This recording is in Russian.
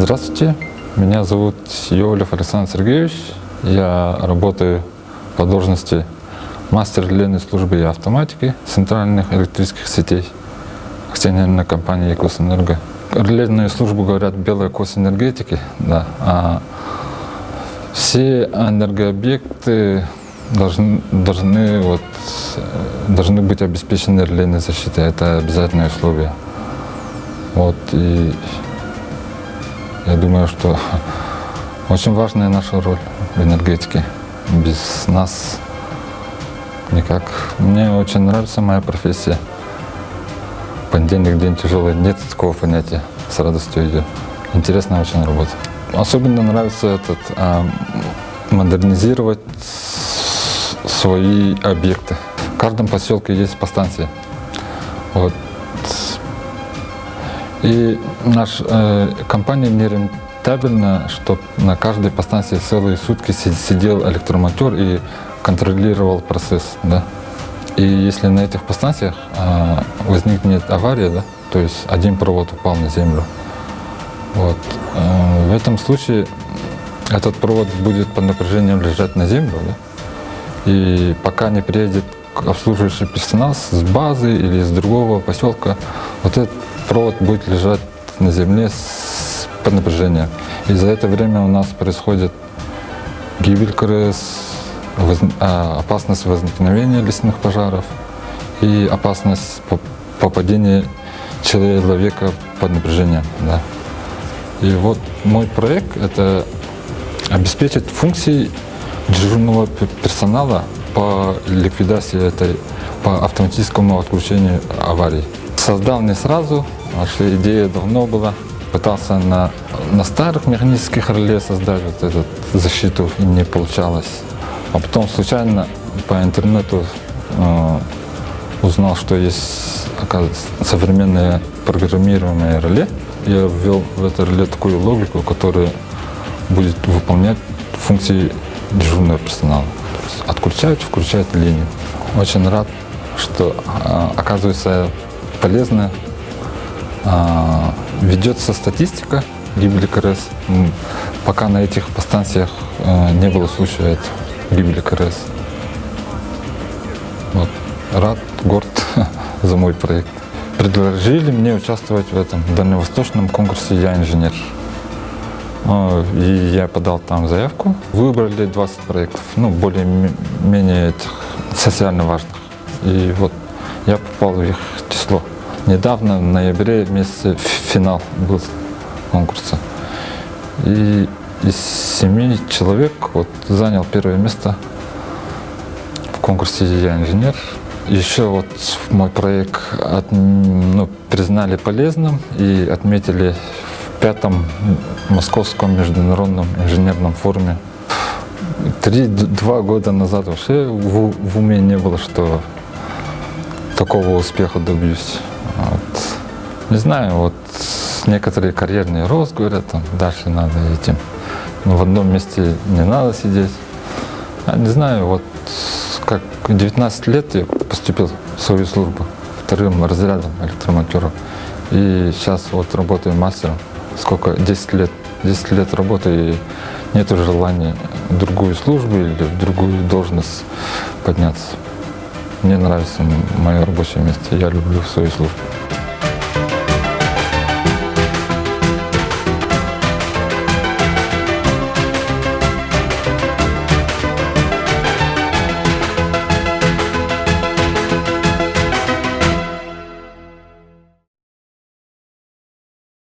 Здравствуйте, меня зовут Йолев Александр Сергеевич. Я работаю по должности мастер релейной службы и автоматики центральных электрических сетей акционерной компании «Якусэнерго». Релейную службу говорят белая кость энергетики, да, а все энергообъекты должны быть обеспечены релейной защитой. Это обязательное условие. Вот, и я думаю, что очень важная наша роль в энергетике. Без нас никак. Мне очень нравится моя профессия. Понедельник, день тяжелый. Нет такого понятия. С радостью идет. Интересная очень работа. Особенно нравится модернизировать свои объекты. В каждом поселке есть по станции. Вот. И наша компания не рентабельна, чтобы на каждой подстанции целые сутки сидел электромотор и контролировал процесс. Да? И если на этих подстанциях возникнет авария, да, то есть один провод упал на землю, вот, в этом случае этот провод будет под напряжением лежать на землю, да? И пока не приедет обслуживающий персонал с базы или с другого поселка, вот этот провод будет лежать на земле под напряжением. И за это время у нас происходит гибель КРС, опасность возникновения лесных пожаров и опасность попадения человека под напряжением. Да. И вот мой проект — это обеспечить функции дежурного персонала по ликвидации по автоматическому отключению аварий. Создал не сразу, что идея давно была. Пытался на старых механических реле создать вот эту защиту, и не получалось. А потом случайно по интернету узнал, что есть, оказывается, современное программируемое реле. Я ввел в это реле такую логику, которая будет выполнять функции дежурного персонала. То есть отключать, включать линию. Очень рад, что, оказывается, полезно. Ведется статистика гибели КРС. Пока на этих подстанциях не было случая гибели КРС. Вот. Рад, горд за мой проект. Предложили мне участвовать в этом дальневосточном конкурсе «Я инженер». И я подал там заявку. Выбрали 20 проектов, более-менее социально важных. И вот я попал в их число. Недавно, в ноябре месяце, финал был конкурса. И из 7 человек занял первое место в конкурсе «Я инженер». Еще мой проект признали полезным и отметили в 5-м Московском международном инженерном форуме. 2 года назад вообще в уме не было, что такого успеха добьюсь. Не знаю, некоторые карьерный рост говорят, дальше надо идти. Но в одном месте не надо сидеть. Не знаю, как в 19 лет я поступил в свою службу 2-м разрядом электромонтера. И сейчас работаю мастером. 10 лет работаю, и нет желания в другую службу или в другую должность подняться. Мне нравится мое рабочее место, я люблю свою службу.